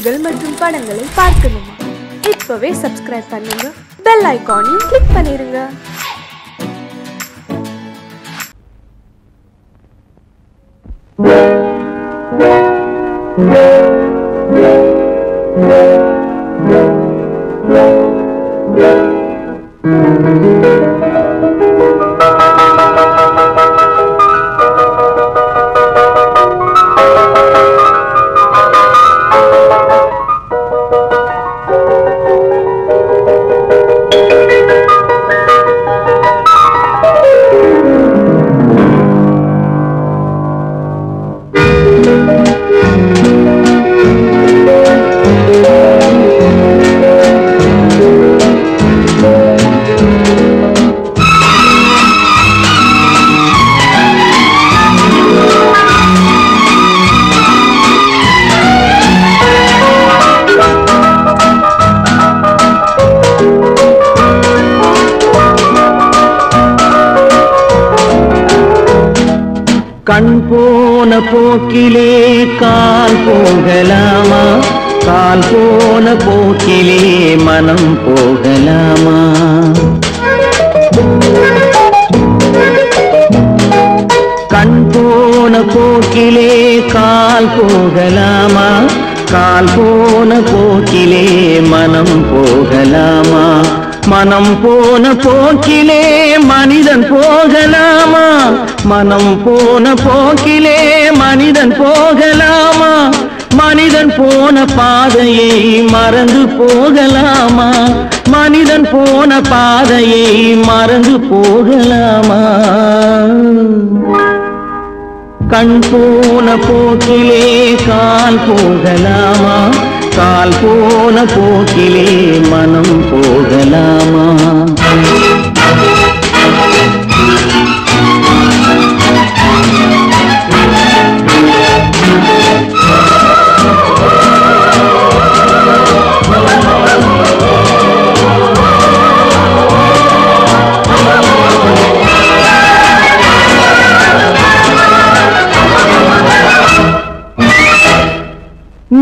நிகழ்ச்சிகள் மற்றும் படங்களை பார்க்கணுமா? இப்பவே சப்ஸ்கிரைப் பண்ணுங்க, பெல் ஐகானையும் கிளிக் பண்ணிருங்க. கண் போன போக்கிலே கால் போகலாமா? கால் போன போக்கிலே மனம் போகலாமா? கண் போன போக்கிலே கால் போகலாமா? கால் போன போக்கிலே மனம் போகலாமா? மனம் போன போக்கிலே மனிதன் போகலாமா? மனம் போன போக்கிலே மனிதன் போகலாமா? மனிதன் போன பாதையை மறந்து போகலாமா? மனிதன் போன பாதையை மறந்து போகலாமா? கண் போன போக்கிலே கால் போகலாமா? கால் போன போக்கிலே மனம் போகலாமா?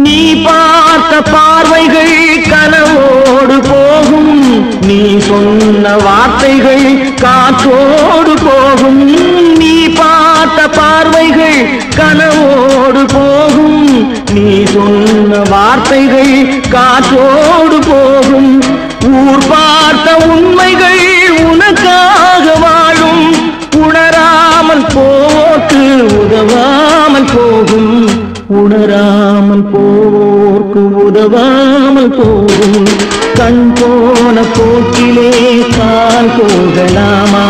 நீ பார்த்த பார்வைகள் கனவோடு போகும், நீ சொன்ன வார்த்தைகள் காற்றோடு போகும். நீ பார்த்த பார்வைகள் கனவோடு போகும், நீ சொன்ன வார்த்தைகள் காற்றோடு போகும். ஊர் பார்த்த உண்மைகள் உனக்காக வாழும், உணராமல் போக்கு உதவாமல் போகும். உணராமல் போர்க்கு உதவாமல் போகும். கண் போன போக்கிலே கால் போகலாமா?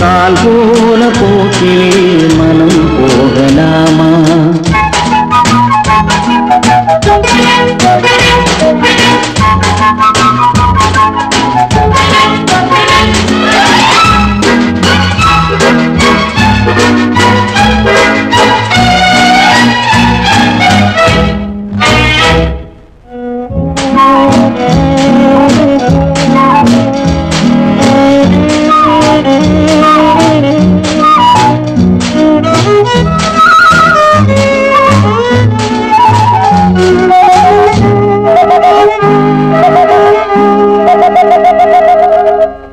கால் போன போக்கிலே மனம் போகலாமா?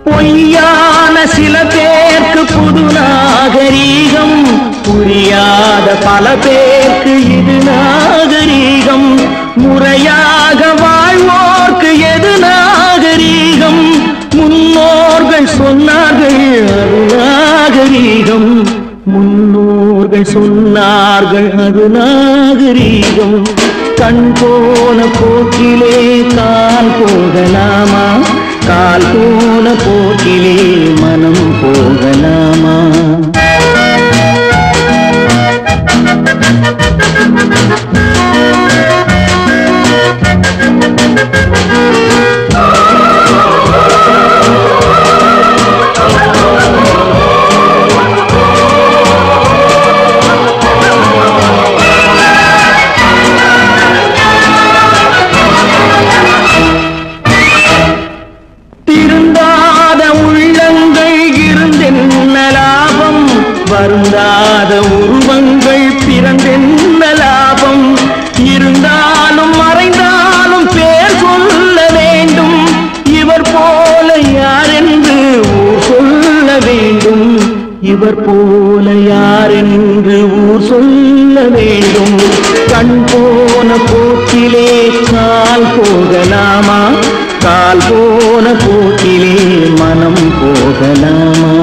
பொய்யான சில பேருக்கு புது நாகரீகம், புரியாத பல பேருக்கு இது நாகரீகம். முறையாக வாழ்வோர்க்கு எது நாகரீகம்? முன்னோர்கள் சொன்னார்கள் அது நாகரீகம். முன்னோர்கள் சொன்னார்கள் அது நாகரீகம். கண் போன போக்கிலே கால் போகலாமா? கால் போன போக்கிலே மனம் போகலாமா? வருந்தாத உருவங்கள் பிறந்தென்ன லாபம்? இவர் போல யாரென்று ஊர் சொல்ல வேண்டும். கண் போன போக்கிலே கால் போகலாமா, கால் போன போக்கிலே மனம் போகலாமா?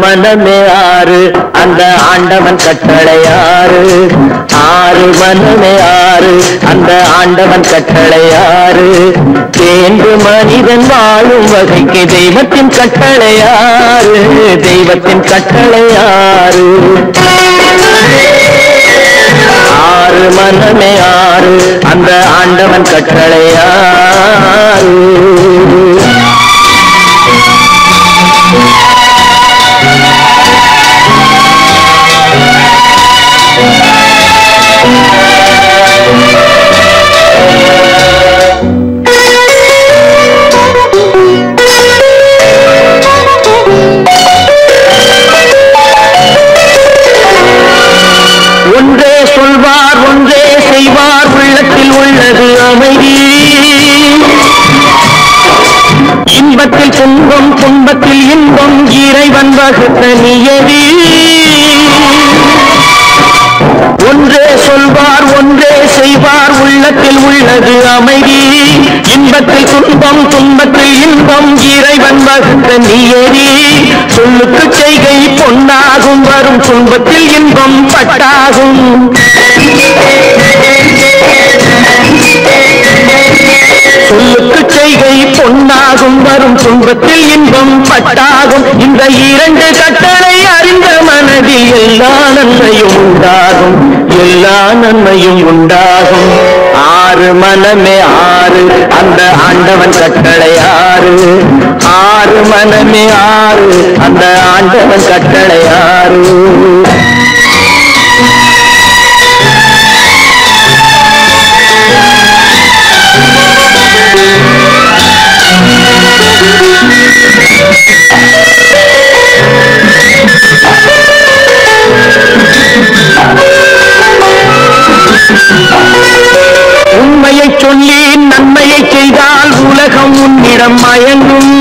மனமே ஆறு அந்த ஆண்டவன் கட்டளையாறு, ஆறு மனமே ஆறு அந்த ஆண்டவன் கட்டளையாறு. தேர்ந்து மனிதன் வாழும் வகைக்கு தெய்வத்தின் கட்டளையாறு, தெய்வத்தின் கட்டளையாறு. ஆறு மனமே ஆறு அந்த ஆண்டவன் கட்டளையாறு. ஒன்றே சொல்வார் ஒன்றே செய்வார், உள்ளத்தில் உள்ளது அமைதி. இன்பத்தில் துன்பம் துன்பத்தில் இன்பம் இறைவன் வகுத்த நியதி. ஒன்றே சொல்வார் ஒன்றே செய்வார், உள்ளத்தில் உள்ளது அமைதி. இன்பத்தில் துன்பம் துன்பத்தில் இன்பம் இறைவன் வகுத்த நியதி. சொல்லுக்கு செய்கை பொன்னாகும், வரும் துன்பத்தில் இன்பம் பட்டாகும். சொல்லுக்கு செய்கை பொன்னாகும், வரும் துன்பத்தில் இன்பம் பட்டாகும். இந்த இரண்டு கட்டளை அறிந்த மனதில் எல்லா நன்மையும் உண்டாகும், எல்லா நன்மையும் உண்டாகும். ஆறு மனமே ஆறு அந்த ஆண்டவன் கட்டளையாறு, ஆறு மனமே ஆறு அந்த ஆண்டவன் கட்டளையாறு. உண்மையை சொல்லி நன்மையை செய்தால் உலகம் உன்னிடம் மயங்கும்.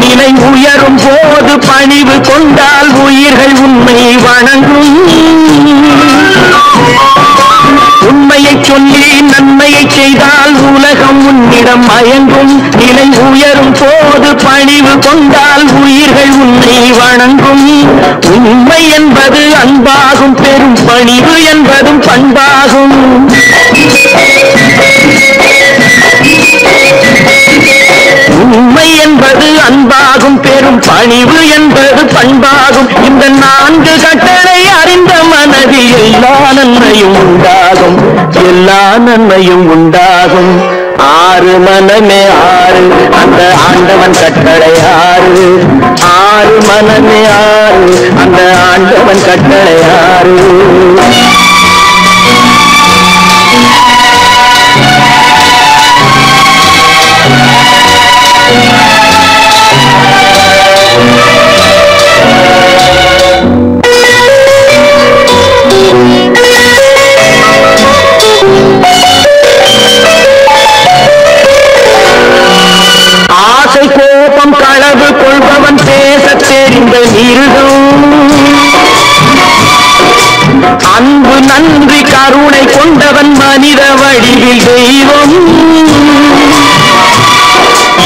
நிலை உயரும் போது பணிவு கொண்டால் உயிர்கள் உண்மை வணங்கும். உண்மையை சொல்லி நன்மையை செய்தால் உலகம் உன்னிடம் மயங்கும். நிலை உயரும் போது பணிவு கொண்டால் உயிர்கள் உன்னை வணங்கும். உண்மை என்பது அன்பாகும், பெரும் பணிவு என்பதும் பண்பாகும். உண்மை என்பது அன்பாகும், பெரும் பணிவு என்பது பண்பாகும். இந்த நான்கு கட்டளை அறிந்த மனதில் எல்லா நன்மையும் உண்டாகும், எல்லா நன்மையும் உண்டாகும். ஆறு மனமே ஆறு அந்த ஆண்டவன் கட்டளையாறு, ஆறு மனமே ஆறு அந்த ஆண்டவன் கட்டளையாறு. ஆசை கோபம் களவு கொள்பவன் பேச தெரிந்த மிருகம். அன்பு நன்றி கருணை கொண்டவன் மனித வடிவில் தெய்வம்.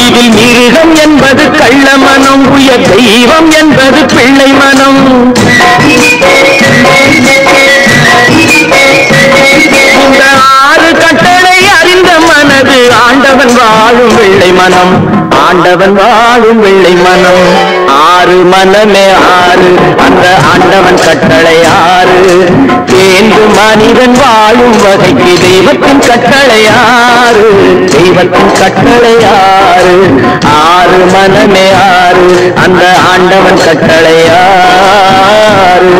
இதில் மிருகம் என்பது கள்ள மனம், உயர் தெய்வம் என்பது பிள்ளை மனம். இந்த ஆறு கட்டளை அறிந்த மனது ஆண்டவன் வாழும் வெள்ளை மனம், ஆண்டவன் வாழும் வெள்ளை மனம். ஆறு மனமே ஆறு, அந்த ஆண்டவன் கட்டளை ஆறு. தேர்ந்து மனிதன் வாழும் வகைக்கு தெய்வத்தின் கட்டளை ஆறு, தெய்வத்தின் கட்டளை ஆறு. ஆறு மனமே ஆறு, அந்த ஆண்டவன் கட்டளை ஆறு.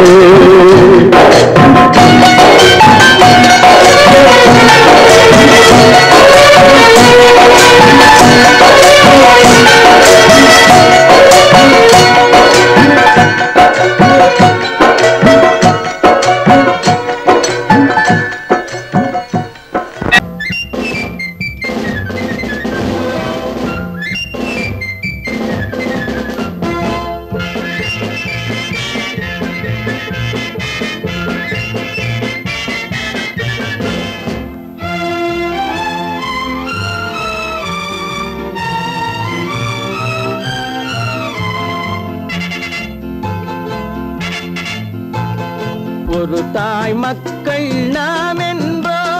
ஒரு தாய் மக்கள் நாம் என்போம்,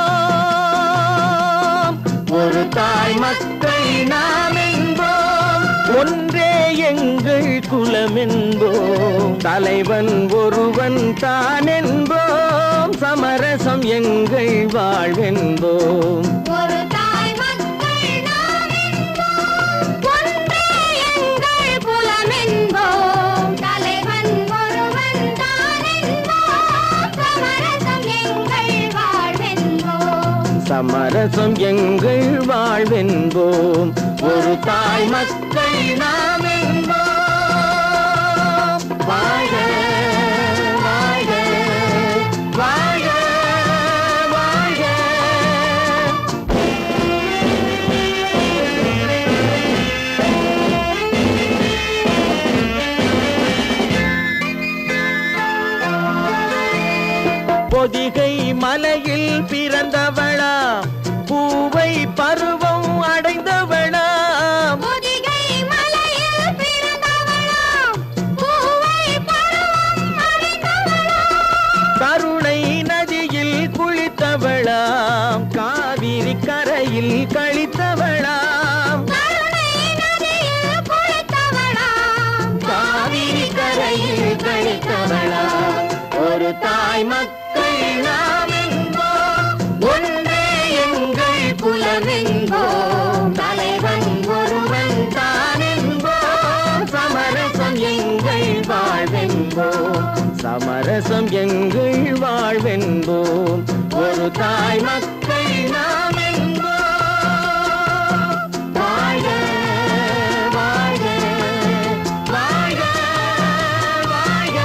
ஒரு தாய் மக்கள் நாம் என்போம், ஒன்றே எங்கள் குலம் என்போம், தலைவன் ஒருவன் தான் என்போம், சமரசம் எங்கள் வாழ்வென்போம். சமரசம் எங்கள் வாழ்வென்போம், ஒரு தாய் மக்கள் நாம் என்போம். வாழ்க வாழ்க வாழ்க வாழ்க. பொதிகை மலையில் பிறந்தவளா, பூவை பருவம் அடைந்தவளா, பொதிகை மலையில் பிறந்தவளா, பூவை பருவம் அடைந்தவளா, கருணை நதியில் குளித்தவளா, காவிரி கரையில் கழித்தவளா, கருணை நதியில் குளித்தவளா, காவிரி கரையில் கழித்தவளா. ஒரு தாய் மக்கள் நாம் என்போம், ஒன்றே எங்கள் குலம் என்போம், தலைவன் ஒருவன் தான் என்போம், சமரசம் எங்கள் வாழ்வென்போம், சமரசம் எங்கள் வாழ்வென்போம். ஒரு தாய் மக்கள் நாம் என்போம். வாழ்க வாழ்க வாழ்க வாழ்க.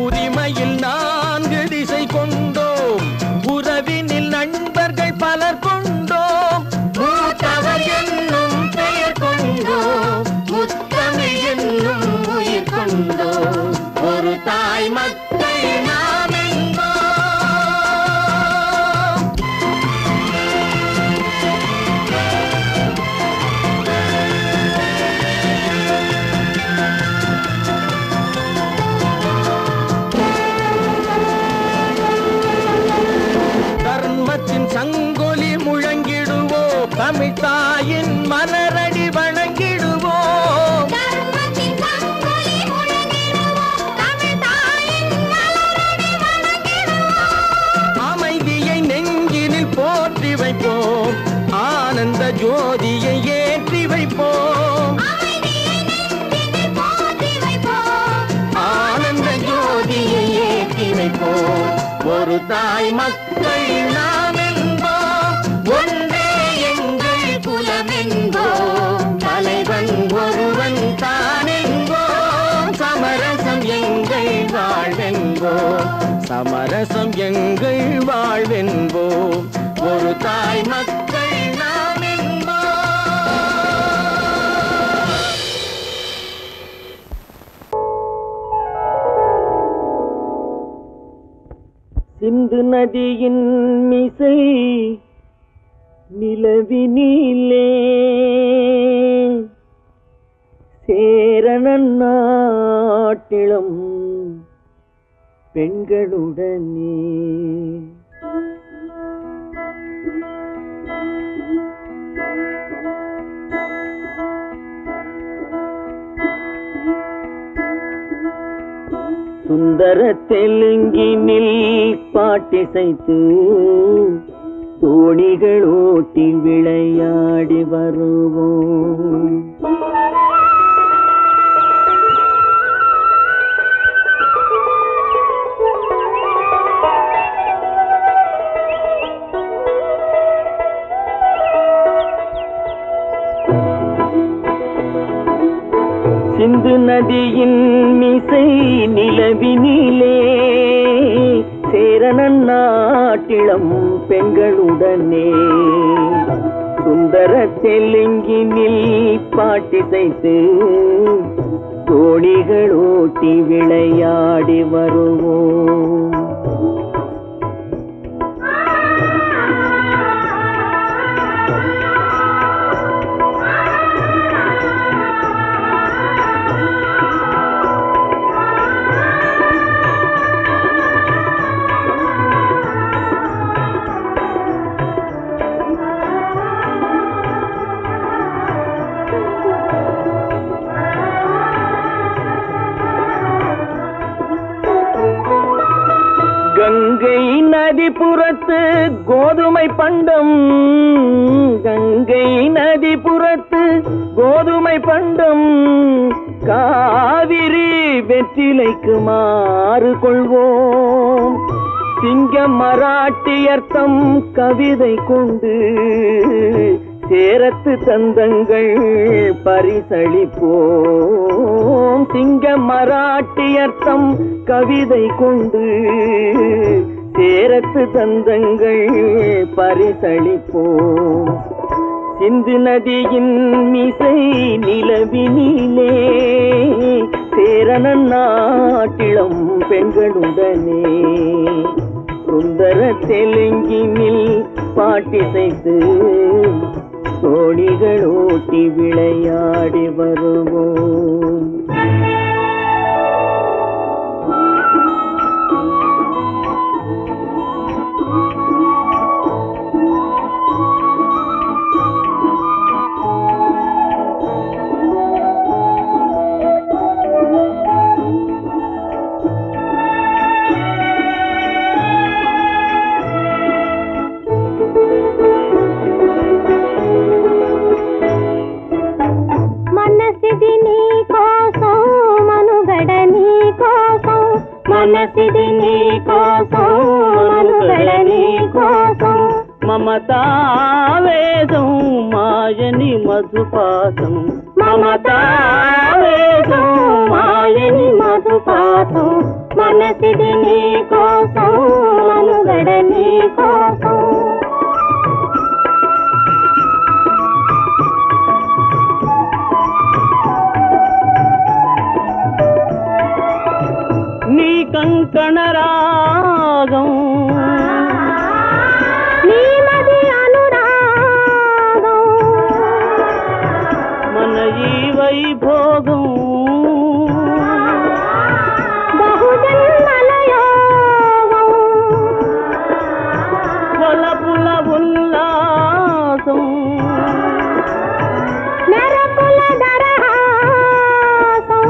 உரிமையில் 4 திசை கொண்டோம், உறவினில் நண்பர்கள் பலர் கொண்டோம், மூத்தவர் என்னும் பெயர் கொண்டோம், முத்தமிழ் என்னும் உயிர் கொண்டோம், ஒரு தாய் மக்கள் நாம் என்போம். தர்மத்தின் சங்கொலி முழங்கிடுவோம், தமிழ் தாயின் மலரடி வணங்கிடுவோம், தர்மத்தின் சங்கொலி முழங்கிடுவோம், தமிழ் தாயின் மலரடி வணங்கிடுவோம், அமைதியை நெஞ்சினில் போற்றி வைப்போம், ஆனந்த ஜோதியை ஏற்றி வைப்போம், அமைதியை நெஞ்சினில் போற்றி வைப்போம், ஆனந்த ஜோதியை ஏற்றி வைப்போம். ஒரு தாய் மக்கள் நாம் என்போம், ஒன்றே எங்கள் குலம் என்போம், தலைவன் ஒருவன் தான் என்போம், சமரசம் எங்கள் வாழ்வென்போம், சமரசம் எங்கள் வாழ்வென்போம். ஒரு தாய் மக்கள் நாம் என்போம். சிந்து நதியின் மிசை நிலவினிலே சேரணன் நாட்டிலும் பெண்களுடனே சுந்தர தெலுங்கினில் பாட்டிசைத்து தோணிகள் ஓட்டி விளையாடி வருவோம். சிந்து நதியின் மிசை நிலவினிலே சேரனன் நாட்டிளம் பெண்களுடனே சுந்தர தெலுங்கினில் பாட்டிசைத்து தோணிகள் ஓட்டி விளையாடி வருவோம். கங்கை நதிபுறத்து கோதுமை பண்டம், கங்கை நதிபுறத்து கோதுமை பண்டம், காவிரி வெற்றிலைக்கு மாறு கொள்வோம். சிங்க மராட்டியர்த்தம் கவிதை கொண்டு சேரத்து தந்தங்கள் பரிசளிப்போம். சிங்க மராட்டியர்த்தம் கவிதை கொண்டு சேரத்து தந்தங்கள் பரிசளிப்போம். சிந்து நதியின் மிசை நிலவினிலே சேரனன் நாட்டிளம் பெண்களுடனே சுந்தர தெலுங்கினில் பாட்டிசைத்து தோணிகள் ஓட்டி விளையாடி வருவோம். మనసిది నీ కోసం మనుగడ నీ కోసం మమతావేదం మాయని మధుపాసం మమతావేదం మాయని మధుపాసం మనసిది నీ కోసం మనుగడ నీ కోసం కంకణ రాగం నీమది అనురాగం మన ఈ వైభోగం బహుజన్మల యోగం వలపుల ఉల్లాసం మెరపుల దరహాసం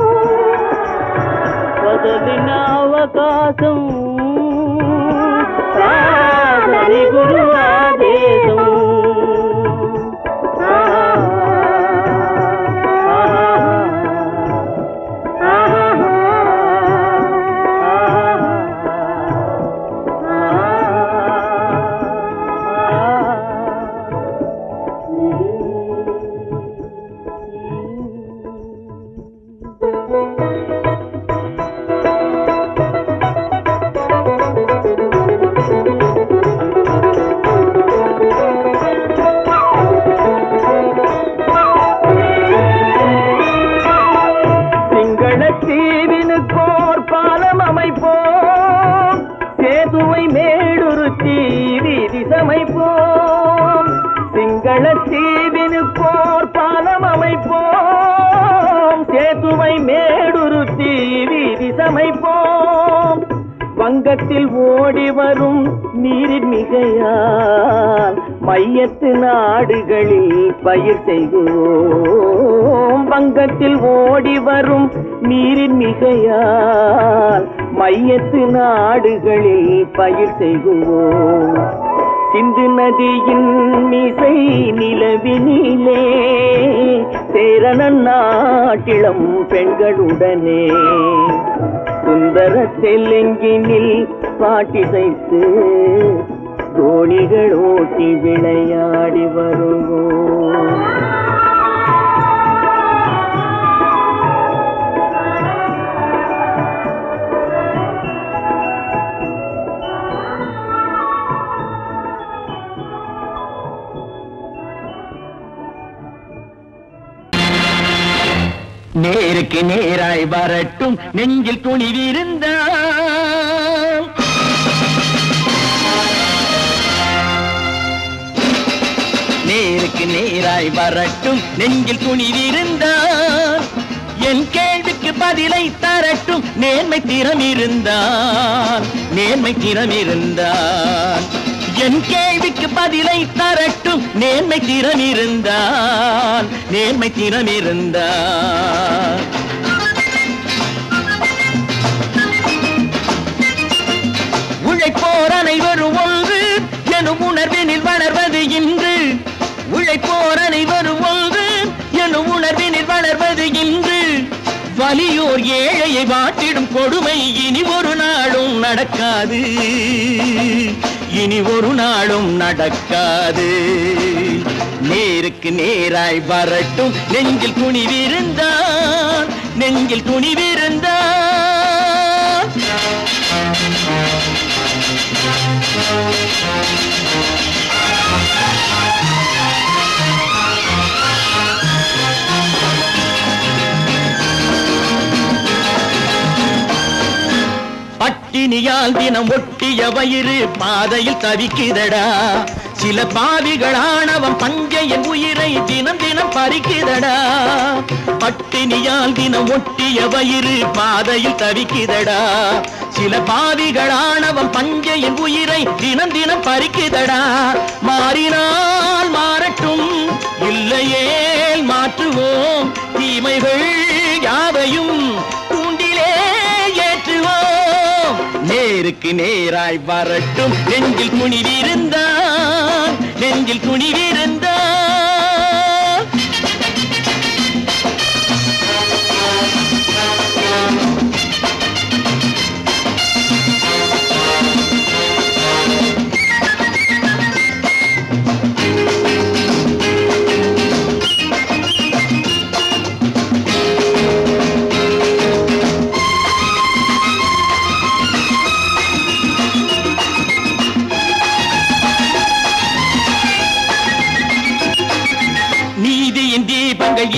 వదలిన అవకాశం సాధని గురు ఆదేశం சேதுவை மேடுருத்தி வீதி சமைப்போம். சிங்கள தீவினுக்கோர் பாலம் அமைப்போம். சேதுவை மேடுருத்தி வீதி சமைப்போம். வங்கத்தில் ஓடி வரும் நீரின் மிகையால் மையத்து நாடுகளில் பயிர் செய்வோம். வங்கத்தில் ஓடி வரும் நீரின் மிகையால் மையத்து நாடுகளில் பயிர் செய்வோம். சிந்து நதியின் மீசை நிலவினிலே சேரணன் நாட்டிளம் பெண்களுடனே சுந்தர தெலுங்கினில் பாட்டிசைத்து தோணிகள் ஓட்டி விளையாடி வருவோம். நேருக்கு நேராய் வரட்டும் நெஞ்சில் துணிவிருந்தால். நேருக்கு நேராய் வரட்டும் நெஞ்சில் துணிவிருந்தால். என் கேள்விக்கு பதிலை தரட்டும் நேர்மை திறம் இருந்தால். நேர்மை திறம் இருந்தால் என் கேள்விக்கு பதிலை தரட்டும் நேர்மை திறம் இருந்தால். நேர்மை திறம் இருந்தால் உழைப்போர் அனைவரும் ஒன்று எனும் உணர்வினில் வளர்வது இன்று. உழைப்போர் அனைவரும் ஒன்று எனும் உணர்வினில் வளர்வது இன்று. வலியோர் ஏழையை வாட்டிடும் கொடுமை இனி ஒரு நாளும் நடக்காது. இனி ஒரு நாளும் நடக்காது. நேருக்கு நேராய் வரட்டும் நெஞ்சில் துணிவிருந்தால். நெஞ்சில் துணிவிருந்தால் பட்டினியால் தினம் ஒட்டிய வயிறு பாதையில் தவிக்குதடா. சில பாவிகள் ஆணவம் பஞ்சையின் உயிரை தினம் தினம் பறிக்குதடா. பட்டினியால் தினம் ஒட்டிய வயிறு பாதையில் தவிக்குதடா. சில பாவிகள் ஆணவம் பஞ்சையின் உயிரை தினம் தினம் பறிக்குதடா. மாறினால் மாறட்டும் இல்லையேல் மாற்றுவோம். தீமைகள் யாவையும் தூண்டிலே ஏற்றுவோம். நேருக்கு நேராய் வரட்டும் நெஞ்சில் துணிவிருந்தால். நெஞ்சில் துணிவிருந்தால்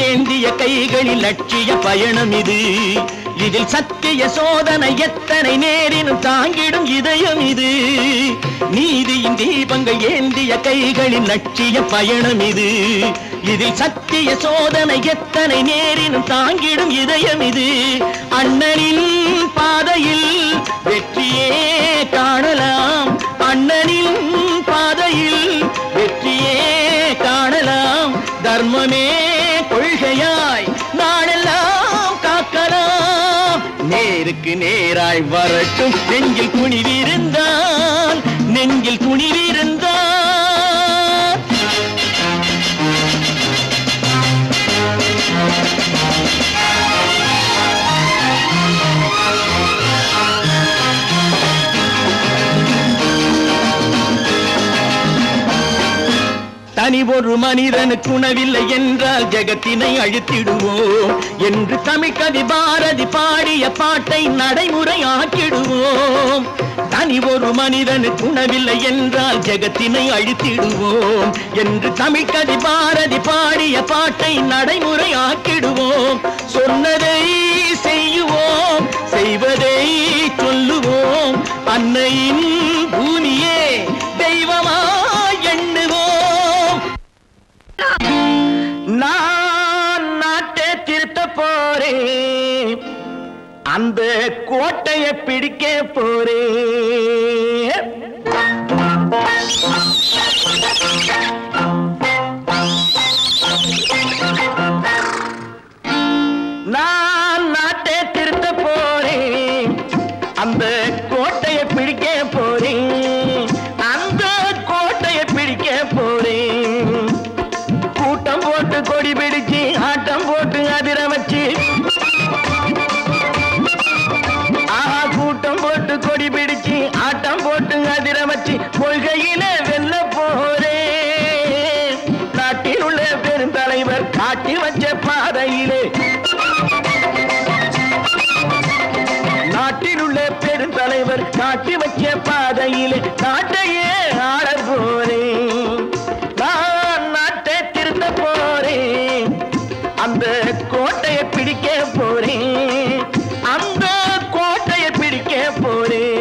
ஏந்திய கைகளில் லட்சிய பயணம் இது. இதில் சத்திய சோதனை எத்தனை நேரினும் தாங்கிடும் இதயம் இது. நீதியின் தீபங்கள் ஏந்திய கைகளில் லட்சிய பயணம் இது. இதில் சத்திய சோதனை எத்தனை நேரினும் தாங்கிடும் இதயம் இது. அண்ணனின் பாதையில் வெற்றியே காணலாம். அண்ணனின் பாதையில் வெற்றியே காணலாம். தர்மமே கொள்கையாய் நாளெல்லாம் காக்கலாம். நேருக்கு நேராய் வரட்டும் நெஞ்சில் துணிவிருந்தால். நெஞ்சில் துணிவிருந்தால் தனி ஒரு மனிதனுக்கு உணவில்லை என்றால் ஜெகத்தினை அழித்திடுவோம் என்று தமிழ் கவி பாரதி பாடிய பாட்டை நடைமுறை ஆக்கிடுவோம். தனி ஒரு மனிதனுக்கு உணவில்லை என்றால் ஜெகத்தினை அழித்திடுவோம் என்று தமிழ் கவி பாரதி பாடிய பாட்டை நடைமுறை ஆக்கிடுவோம். சொன்னதை செய்யுவோம், செய்வதை சொல்லுவோம். அன்னையின் பூமியே தெய்வமா எண்ணுவோம். நான் நாட்டை திருத்த போறேன், அந்த கோட்டையை பிடிக்க போறேன். நான் நாட்டை திருத்த போறேன். அந்த கோட்டையை பிடிக்க போறேன். அந்த கோட்டையை பிடிக்க போறேன். கூட்டம் போட்டு கொடி பிடிச்சு ஆட்டம் போட்டு அதிர வச்சு கூட்டம் போட்டு கொடி பிடிச்சு ஆட்டம் போட்டு அதிர வச்சு கொள்கையில வெல்ல போறேன். நாட்டில் உள்ள பெருந்தலைவர் காட்டி வச்ச பாதையிலே நாட்டில் உள்ள பெருந்தலைவர் காட்டி வச்ச பாதையிலே நாட்டையே ஆள போறேன். நான் நாட்டை திருத்த போறேன். அந்த கோட்டையை பிடிக்க போறேன். அந்த கோட்டையை பிடிக்க போறேன்.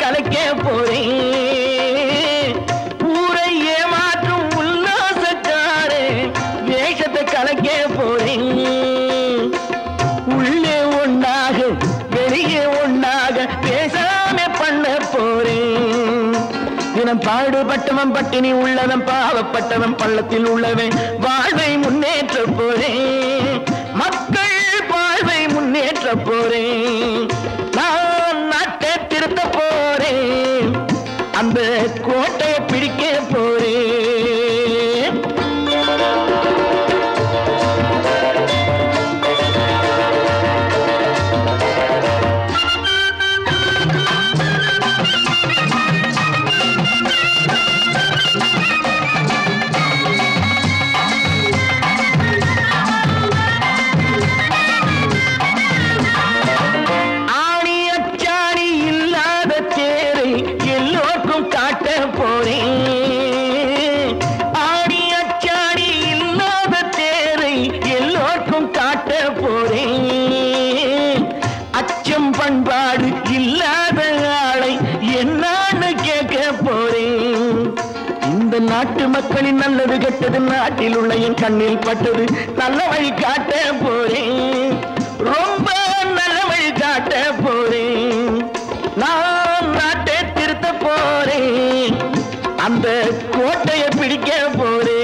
கலைக்க போறேன். ஊரை ஏமாற்றும் உல்லாசக்காரே வேஷத்தை கலைக்க போறேன். உள்ளே ஒன்றாக வெளியே ஒன்றாக பேசாம பண்ண போறேன். தினம் பாடுபட்டவன் பட்டினி உள்ளவன் பாவப்பட்டவன் பள்ளத்தில் உள்ளவன் வாழ்வை முன்னேற்ற போறேன். மக்கள் வாழ்வை முன்னேற்ற போறேன். நான் நாட்டை திருத்த போறேன். அந்த கோட்டையை பிடிக்க போறேன். பண்பாடு இல்லாத ஆளை என்னான்னு கேட்க போறேன். இந்த நாட்டு மக்களின் நல்லது கெட்டது நாட்டில் உள்ள என் கண்ணில் பட்டது நல்ல வழி காட்ட போறேன். ரொம்ப நல்ல வழி காட்ட போறேன். நான் நாட்டை திருத்த போறேன். அந்த கோட்டையை பிடிக்க போறேன்.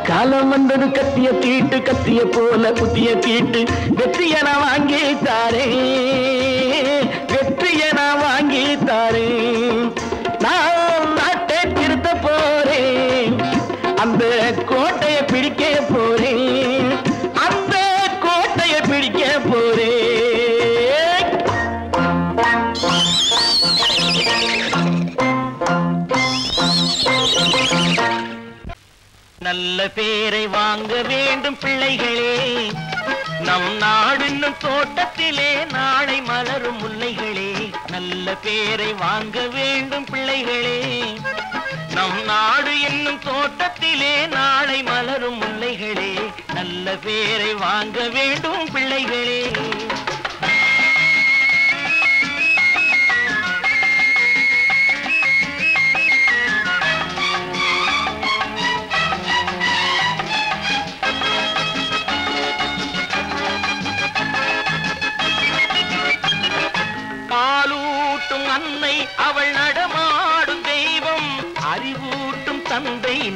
காலம் வந்தது கத்திய தீட்டு கத்திய போல குத்திய தீட்டு வெற்றிய நான் வாங்கி தாரேன். வெற்றிய நான் வாங்கி தாரேன். நான் நாட்டை திருத்த போறேன். அந்த கோட்டையை பிடிக்க போறேன். அந்த கோட்டையை பிடிக்க போறேன். நல்ல பேரை வாங்க வேண்டும் பிள்ளைகளே. நம் நாடு என்னும் தோட்டத்திலே நாளை மலரும் முல்லைகளே. நல்ல பேரை வாங்க வேண்டும் பிள்ளைகளே. நம் நாடு என்னும் தோட்டத்திலே நாளை மலரும் முல்லைகளே. நல்ல பேரை வாங்க வேண்டும் பிள்ளைகளே.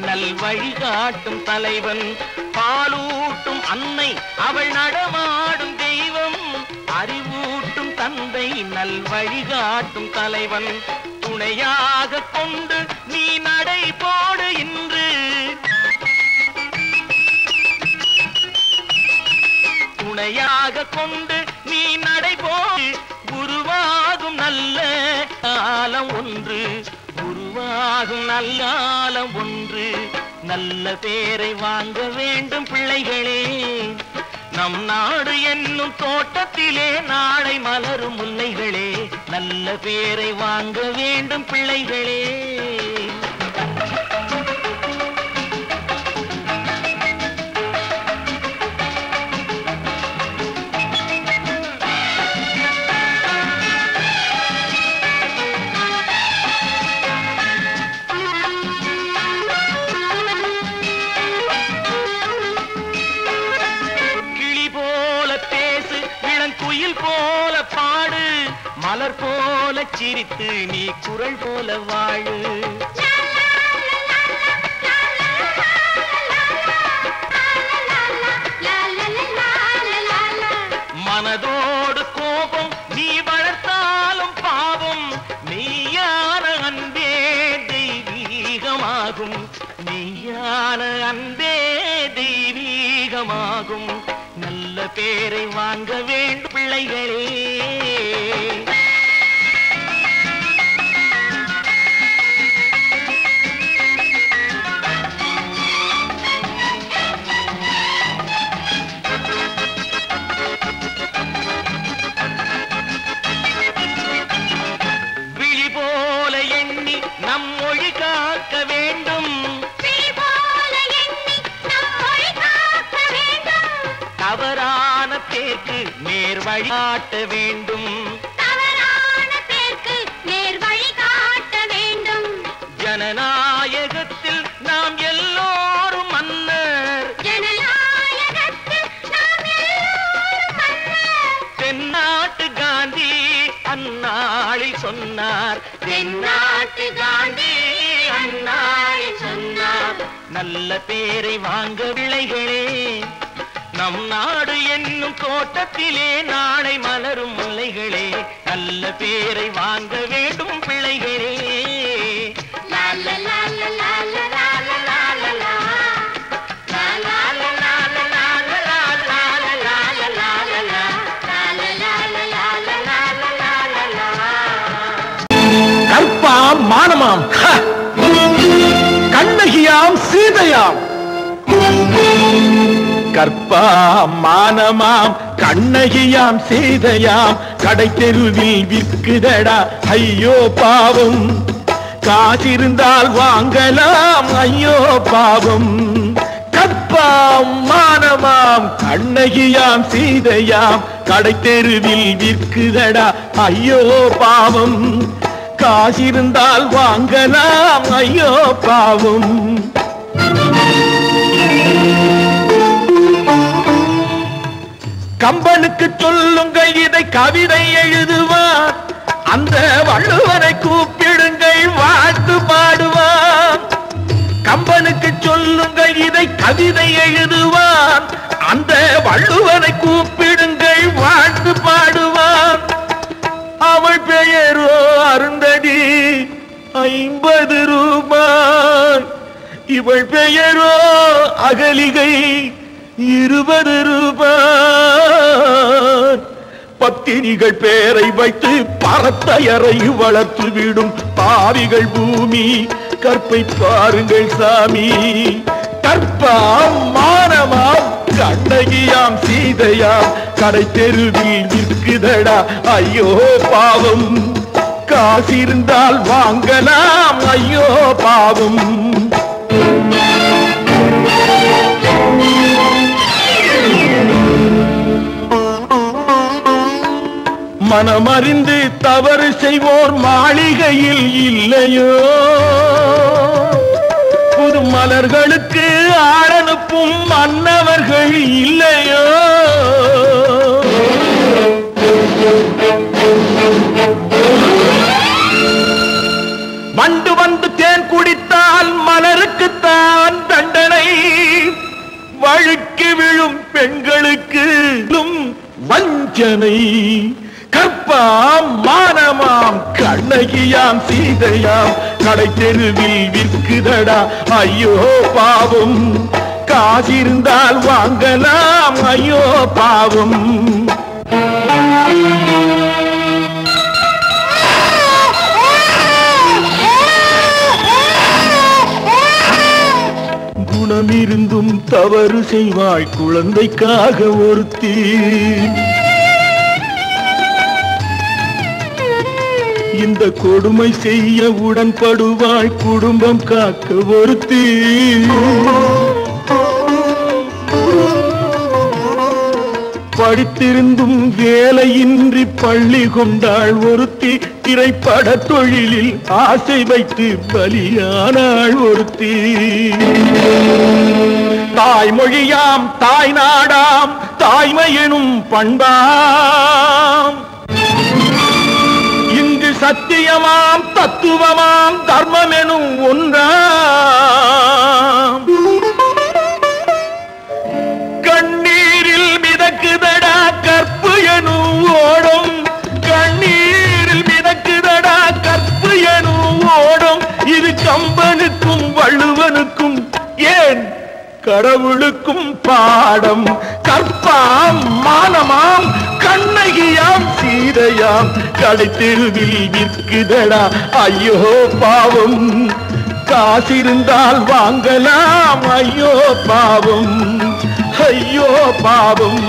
நல் வழிகாட்டும் தலைவன். பாலூட்டும் அன்னை அவள் நடமாடும் தெய்வம். அறிவூட்டும் தந்தை நல் வழிகாட்டும் தலைவன். துணையாக கொண்டு நீ நடை போடு இன்று. துணையாக கொண்டு நீ நடை போடு. உருவாகும் நல்ல காலம் ஒன்று. உருவாகும் நல்ல காலம் ஒன்று. நல்ல பேரை வாங்க வேண்டும் பிள்ளைகளே. நம் நாடு என்னும் தோட்டத்திலே நாளை மலரும் முல்லைகளே. நல்ல பேரை வாங்க வேண்டும் பிள்ளைகளே. போல பாடு. மலர் போல சிரித்து நீ குரல் போல வாழு. மனதோடு கோபம் நீ வளர்த்தாலும் பாவம். மெய்யான அன்பே தெய்வீகமாகும். மெய்யான அன்பே தெய்வீகமாகும். நல்ல பேரை வாங்க வேண்டும் பிள்ளைகளே. விழி போல எண்ணி நம் மொழி காக்க வேண்டும். தவறான பேருக்கு நேர் வழிகாட்ட வேண்டும். தவறான பேருக்கு நேர் வழிகாட்ட வேண்டும். ஜனநாயகத்தில் நாம் எல்லோரும் மன்னர். ஜனநாயகத்தில் நாம் எல்லோரும் மன்னர். தென்னாட்டு காந்தி அந்நாளில் சொன்னார். தென்னாட்டு காந்தி அந்நாளில் சொன்னார். நல்ல பேரை வாங்க பிள்ளைகளே. நம் நாடு என்னும் தோட்டத்திலே நாளை மலரும் முல்லைகளே. நல்ல பேரை வாங்க வேண்டும் பிள்ளைகளே. கற்பாம் மானமாம் கண்ணகியாம் சீதையாம். கற்பாம் மானமாம் கண்ணகியாம் சீதையாம். கடை தெருவில் விற்குதடா ஐயோ பாவம். காசிருந்தால் வாங்கலாம் ஐயோ பாவம். கற்பாம் மானமாம் கண்ணகியாம் சீதையாம். கடை தெருவில் விற்குதடா ஐயோ பாவம். காசிருந்தால் வாங்கலாம் ஐயோ பாவம். கம்பனுக்கு சொல்லுங்கள் இதை கவிதை எழுதுவான். அந்த வள்ளுவனை கூப்பிடுங்கள் வாழ்த்து பாடுவான். கம்பனுக்கு சொல்லுங்கள் இதை கவிதை எழுதுவான். அந்த வள்ளுவனை கூப்பிடுங்கள் வாழ்த்து பாடுவான். அவள் பெயரோ அருந்ததி 50 ரூபாய். இவள் பெயரோ அகலிகை 20 ரூபாய். பத்தினிகள் பேரை வைத்து பரத்தையரை வளர்த்து விடும் பாவிகள் பூமி. கற்பை பாருங்கள் சாமி. கற்பாம் மானமாம் கண்ணகியாம் சீதையாம். கடை தெருவில் விற்குதடா ஐயோ பாவம். காசிருந்தால் வாங்கலாம் ஐயோ பாவம். மனமறிந்து தவறு செய்வோர் மாளிகையில் இல்லையோ. புது மலர்களுக்கு ஆளனுப்பும் மன்னவர்கள் இல்லையோ. வண்டு வந்து தேன் குடித்தால் மலருக்குத்தான் பெண்களுக்கு வஞ்சனை கற்பாம் மானமாம் கண்ணகியாம் சீதையாம் கடை தெருவில் விற்குதடா ஐயோ பாவம் காசிருந்தால் வாங்கலாம் ஐயோ பாவம் குணமிருந்தும் தவறு செய்வாள் குழந்தைக்காக ஒருத்தி இந்த கொடுமை செய்ய உடன்படுவாள் குடும்பம் காக்க ஒருத்தி படித்திருந்தும் வேலையின்றி பள்ளி கொண்டாள் ஒருத்தி திரைப்பட தொழிலில் ஆசை வைத்து பலியானாள் ஒருத்தி தாய்மொழியாம் தாய் நாடாம் தாய்மையெனும் பண்பாம் இங்கு சத்தியமாம் தத்துவமாம் தர்மமெனும் ஒன்றாம் கண்ணீரில் மிதக்குதடா கற்பு எனும் ஓடும் கண்ணீரில் மிதக்குதடா கற்பு எனும் ஓடும் இது கம்பனுக்கும் வள்ளுவனுக்கும் ஏன் கடவுளுக்கும் பாடம் கற்பாம் மானமாம் கண்ணகியாம் சீதையாம் கடை தெருவில் விற்குதடா ஐயோ பாவம் காசிருந்தால் வாங்கலாம் ஐயோ பாவம் ஐயோ பாவம்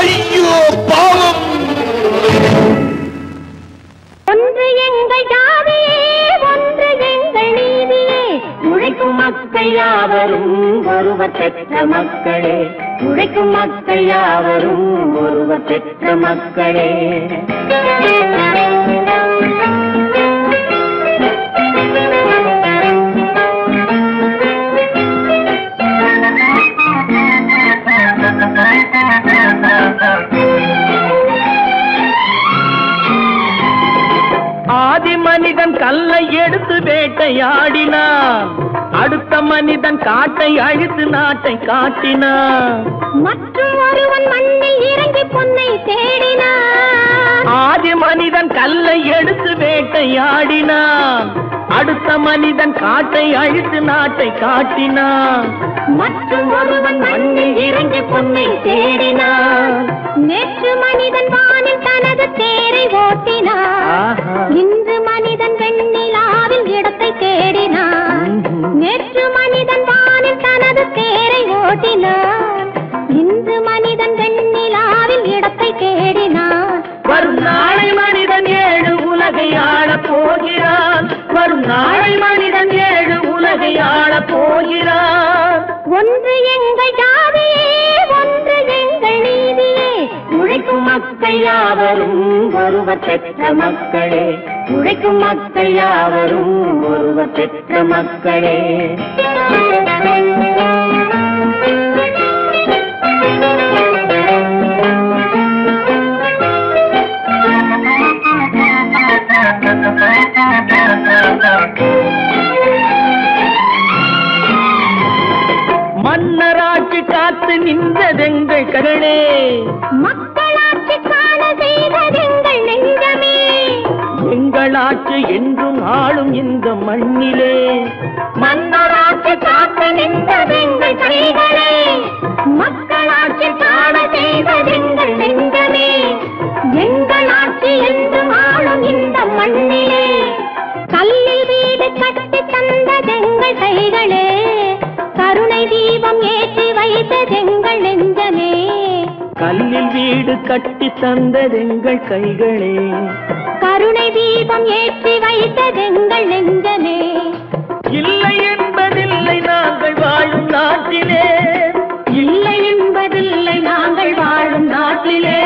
ஐயோ பாவம் ஒன்று எங்கள் ஜாதியே ஒன்று எங்கள் நீதியே உழைக்கும் மக்கள் யாவரும் ஒருவர் பெற்ற மக்களே உழைக்கும் மக்கள் யாவரும் ஒருவர் பெற்ற மக்களே ஆதி மனிதன் கல்லை எடுத்து வேட்டையாடினான் அடுத்த மனிதன் காட்டை அழித்து நாட்டை காட்டினான் மற்றும் ஒருவன் மண்ணில் இறங்கி பொன்னை தேடினான் ஆதி மனிதன் கல்லை எடுத்து வேட்டையாடினான் அடுத்த மனிதன் காட்டை அழித்து நாட்டை காட்டினான் மற்றும் ஒருவன் மண்ணில் இறங்கி பொன்னை தேடினான் நேற்று மனிதன் வானில் தனது தேரை ஓட்டினான் இன்று மனிதன் வெண்ணிலாவில் இடத்தை தேடினான் நேற்று மனிதன் வானில் தனது தேரை ஓட்டினான் இன்று மனிதன் வெண்ணிலாவில் இடத்தை தேடினான் வரும் நாளை மனிதன் 7 உலகை ஆளப் போகிறான் வரும் நாளை மனிதன் 7 உலகை ஆளப் போகிறான் ஒன்று எங்கள் ஜாதியே ஒன்று எங்கள் நீதியே உழைக்கும் மக்கள் யாவரும் ஒருவர் பெற்ற மக்களே உழைக்கும் மக்கள் யாவரும் ஒருவர் பெற்ற மக்களே மன்னராட்சி காத்து நின்றதெங்கள் கரணே மக்களாட்சி காண செய்வதெங்கள் நெஞ்சமே எங்களாட்சி என்றும் ஆளும் இந்த மண்ணிலே மன்னராட்சி காத்து நின்றதெங்கள் கைகளே மக்களாட்சி காண செய்வதெங்கள் நெஞ்சமே எங்களாட்சி என்றும் ஆளும் இந்த மண்ணிலே கல்லில் வீடு கட்டி தந்ததெங்கள் கைகளே கருணை தீபம் ஏற்றி வைத்ததெங்கள் நெஞ்சமே கல்லில் வீடு கட்டி தந்ததெங்கள் கைகளே கருணை தீபம் ஏற்றி வைத்ததெங்கள் நெஞ்சமே இல்லை என்பதில்லை நாங்கள் வாழும் நாட்டிலே இல்லை என்பதில்லை நாங்கள் வாழும் நாட்டிலே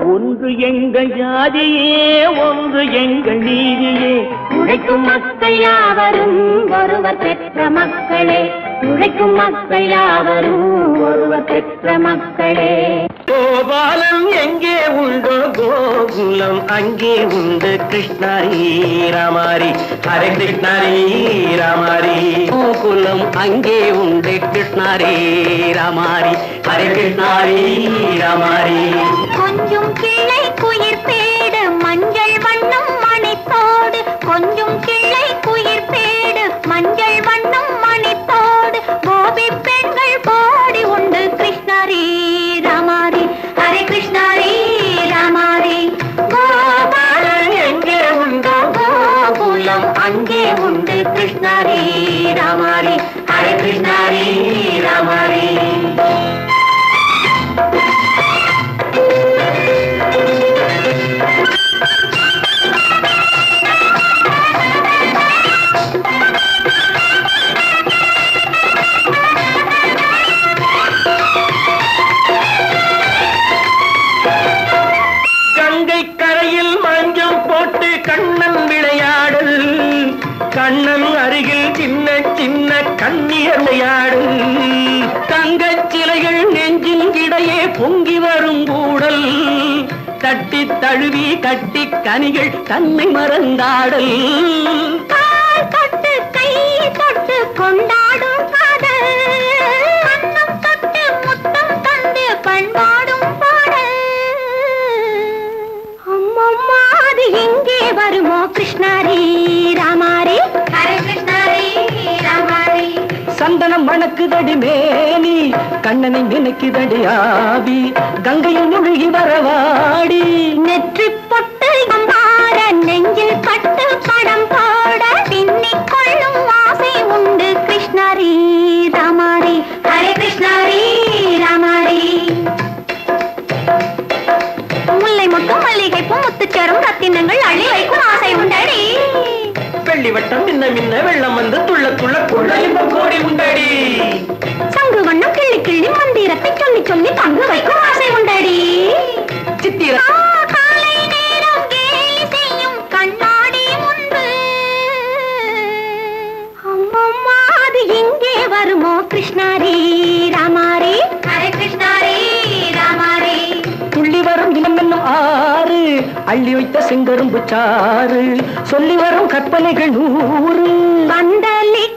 ஒன்று எங்கள் ஜாதியே ஒன்று எங்கள் நீதியே உழைக்கும் மக்கள் யாவரும் ஒருவர் பெற்ற மக்களே உழைக்கும் மக்கள் யாவரும் ஒருவர் பெற்ற மக்களே. கோபாலம் எங்கே உண்டோ கோகுலம் அங்கே உண்டு கிருஷ்ணாரி ராமாரி ஹரே கிருஷ்ணாரி ராமாரி. கோகுலம் அங்கே உண்டு கிருஷ்ணாரி ராமாரி ஹரே கிருஷ்ணாரி ராமாரி. கொஞ்சம் கிளை குயிர் பேடு மஞ்சள் வண்ணம் மணித்தோடு, கொஞ்சம் கிளை குயிர் பேடு மஞ்சள் வண்ணம் மணித்தோடு, கோபி பெண்கள் பாடி உண்டு கிருஷ்ணாரி ராமாரி ஹரே கிருஷ்ணாரி ராமாரி. கோபாலம் எங்கே உண்டோ கோகுலம் அங்கே உண்டு கிருஷ்ணாரி ராமாரி ஹரே கிருஷ்ணாரி ராமாரி. கண்ணன் விளையாடல் கண்ணன் அருகில் சின்ன சின்ன கண்ணியர் விளையாடல். தங்கச் சிலைகள் நெஞ்சின் இடையே பொங்கி வரும் கூடல், தட்டி தழுவி கட்டி கனிகள் தன்னை மறந்தாடல். தொட்டு கை தொட்டு கொண்டாடும் காதல், கண்ணம் தொட்டு முத்தம் தந்து பண்பாடும் பாடல். அம்மம்மா அது எங்கே வருமோ கிருஷ்ணாரி ராமாரி ஹரே கிருஷ்ணாரி ராமாரி. சந்தனம் மணக்குதடி மேனி கண்ணனை நினைக்குதடி ஆவி, கங்கையில் முழுகி வரவாடி. நெற்றி பொட்டு அம்பார நெஞ்சில் பட்டு படம் பாட, பின்னிக் கொள்ளும் ஆசை உண்டு கிருஷ்ணாரி ராமாரி ஹரே கிருஷ்ணாரி ராமாரி. முல்லை மொட்டும் மல்லிகை பூ முத்துச்சேரும் ரத்தினங்கள் அள்ளி வைக்கும் ஆசை உண்டடி. வெள்ளி வட்டம் மின்ன மின்ன வெள்ளம் வந்து துள்ள துள்ள கொள்ள இன்பம் கோடி உண்டடி. சங்கு வண்ணம் கிள்ளி கிள்ளி மந்திரத்தை சொல்லி சொல்லி பங்கு வைக்கும் ஆசை உண்டடி. சித்திர காலை நேரம் கேலி செய்யும் கண்ணாடி முன்பு, அம்மம்மா அது எங்கே வருமோ கிருஷ்ணாரி ராமாரி ஹரே கிருஷ்ணாரி ராமாரி. துள்ளி வரும் இனம் என்னும் ஆறு அள்ளி வைத்த செங்கரும்பு சாறு, சொல்லி வரும் கற்பனைகள் 100. பந்தலிட்டு